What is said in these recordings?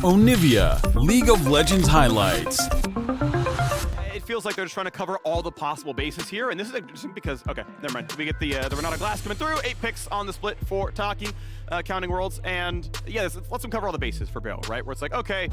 Onivia, League of Legends highlights. It feels like they're just trying to cover all the possible bases here, and this is interesting because, okay, never mind. We get the Renata Glass coming through, 8 picks on the split for Taki, counting worlds, and yeah, let's them cover all the bases for Bill, right? Where it's like, okay,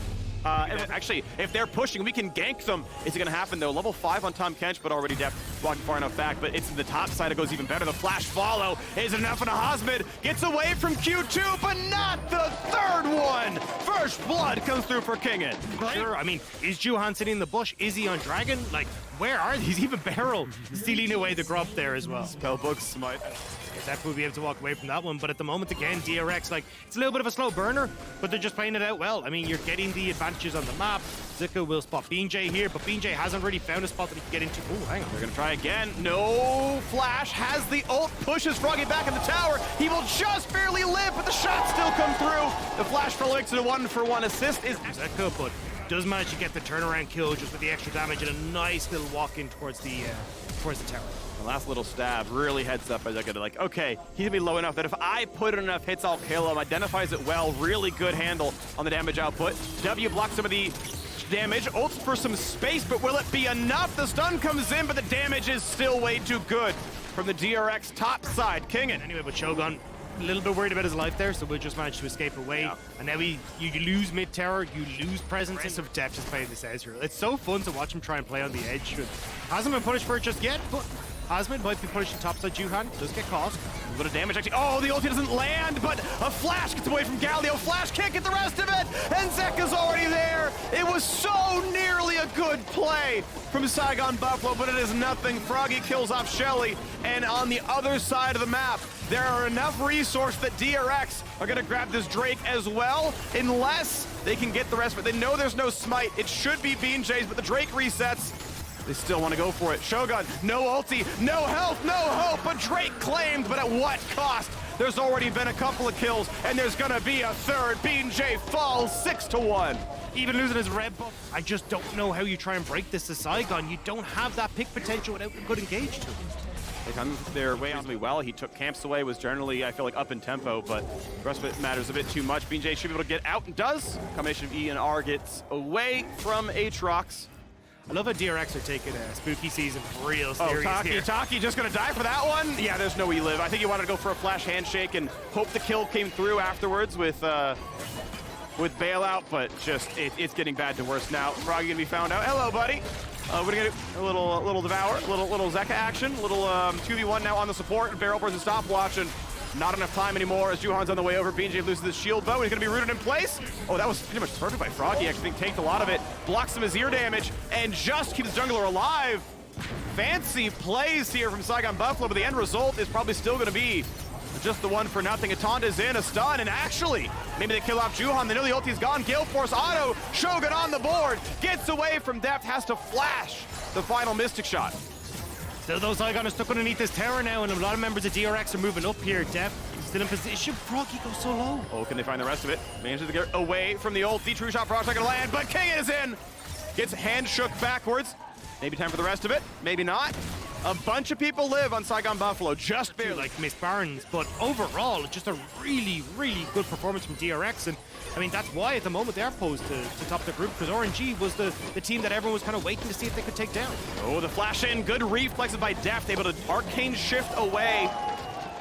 actually, if they're pushing, we can gank them. Is it gonna happen though? Level 5 on Tom Kench, but already depth, walking far enough back, but it's the top side, it goes even better. The flash follow is enough, and Hosmid gets away from Q2, but not the third one! First blood comes through for Kingin. Right? Sure, I mean, is Juhan sitting in the bush? Is he on Dragon? Like, where are these? Even Barrel stealing away the grub there as well. Spellbook smite. Zek will be able to walk away from that one, but at the moment, again, DRX, like, it's a little bit of a slow burner, but they're just playing it out well. I mean, you're getting the advantages on the map. Zika will spot BJ here, but BJ hasn't really found a spot that he can get into. Oh, hang on. They're gonna try again. No flash, has the ult, pushes Froggy back in the tower. He will just barely live, but the shots still come through. The flash for makes it a 1-for-1 assist. Is Zeka, but does manage to get the turnaround kill just with the extra damage and a nice little walk in towards the tower. The last little stab really heads up as I get like, okay, he's gonna be low enough that if I put in enough hits, I'll kill him. Identifies it well, really good handle on the damage output. W blocks some of the damage, ults for some space, but will it be enough? The stun comes in, but the damage is still way too good from the DRX top side. Kingin. Anyway, but Shogun, a little bit worried about his life there, so we'll just manage to escape away. Yeah. And now you lose mid-tower, you lose presence. Prince of Depth is playing this Ezreal. It's so fun to watch him try and play on the edge. Hasn't been punished for it just yet, but Hosmid might be pushing topside. Juhan does get caught. A bit of damage actually. Oh, the ulti doesn't land, but a flash gets away from Galio. Flash can't get the rest of it, and Zeka's already there. It was so nearly a good play from Saigon Buffalo, but it is nothing. Froggy kills off Shelly, and on the other side of the map, there are enough resources that DRX are gonna grab this Drake as well, unless they can get the rest of it. They know there's no smite. It should be BJ's, but the Drake resets. They still want to go for it. Shogun, no ulti, no health, no hope, but Drake claimed, but at what cost? There's already been a couple of kills, and there's gonna be a third. BJ falls 6-1. Even losing his red buff, I just don't know how you try and break this to Saigon. You don't have that pick potential without a good engage to it. They come their way reasonably well. He took camps away, was generally, I feel like, up in tempo, but the rest of it matters a bit too much. BJ should be able to get out and does. Combination of E and R gets away from Aatrox. I love how DRX are taking a spooky season real serious here. Taki just gonna die for that one? Yeah, there's no E live. I think he wanted to go for a flash handshake and hope the kill came through afterwards with bailout, but just it's getting bad to worse now. Froggy gonna be found out. Hello, buddy. We're gonna get a little devour, little Zeka action, little 2v1 now on the support. Barrel versus stopwatch, and not enough time anymore as Juhan's on the way over. BJ loses the shield bow. He's going to be rooted in place. Oh, that was pretty much perfect by Froggy. I think tanked a lot of it. Blocks some ear damage and just keeps the jungler alive. Fancy plays here from Saigon Buffalo, but the end result is probably still going to be just the 1-for-nothing. Atanda's in, a stun, and actually, maybe they kill off Juhan. They know the ulti's gone. Gale Force auto. Shogun on the board. Gets away from depth. Has to flash the final Mystic shot. Still, though, Saigon is stuck underneath this tower now, and a lot of members of DRX are moving up here. Depth still in position. Froggy goes so low. Oh, can they find the rest of it? Manages to get away from the ult. The true shot Frog's not gonna land, but King is in. Gets hand shook backwards. Maybe time for the rest of it. Maybe not. A bunch of people live on Saigon Buffalo, just barely. Like Miss Barnes, but overall, just a really, really good performance from DRX. And I mean, that's why at the moment they're posed to top the group, because RNG was the team that everyone was kind of waiting to see if they could take down. Oh, the flash in, good reflexes by Deft, able to arcane shift away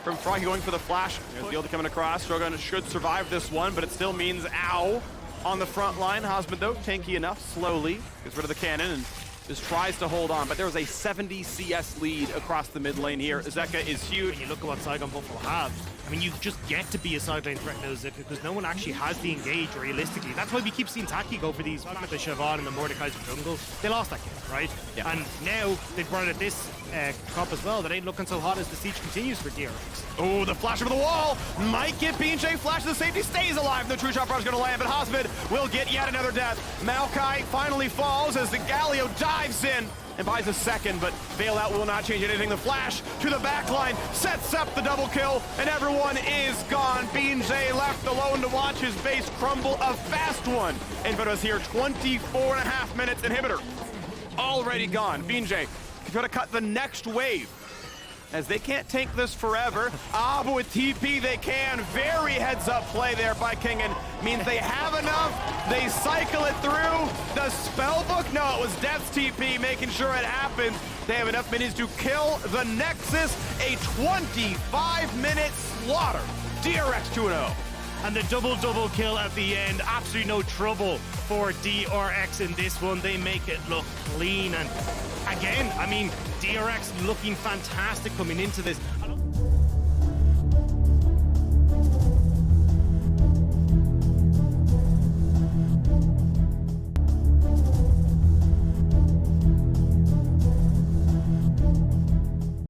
from Froggy going for the flash. There's the ulti coming across. Shogun should survive this one, but it still means ow on the front line. Hosmid, though, tanky enough, slowly gets rid of the cannon and just tries to hold on, but there was a 70 CS lead across the mid lane here. Zeka is huge. When you look at what Saigon Buffalo have, I mean, you just get to be a sideline threat now, Zeka, because no one actually has the engage realistically. That's why we keep seeing Taki go for these, with the Siobhan and the Mordekaiser jungle. They lost that game, right? Yeah. And now they've brought it this cup as well. That ain't looking so hot as the siege continues for DRX. Oh, the flash over the wall might get BJ. Flash to the safety, stays alive. The true shot is going to land, but Hosmid will get yet another death. Maokai finally falls as the Galio dives in and buys a second, but bailout will not change anything. The flash to the back line sets up the double kill, and everyone is gone. BJ left alone to watch his base crumble. A fast one. Invitos here, 24.5 minutes. Inhibitor already gone. BJ, try to cut the next wave as they can't tank this forever. But with TP they can. Very heads-up play there by Kingen. Means they have enough. They cycle it through. The spellbook? No, it was Death's TP, making sure it happens. They have enough minions to kill the Nexus. A 25-minute slaughter. DRX 2-0. And the double kill at the end, absolutely no trouble for DRX in this one. They make it look clean. And again, I mean, DRX looking fantastic coming into this.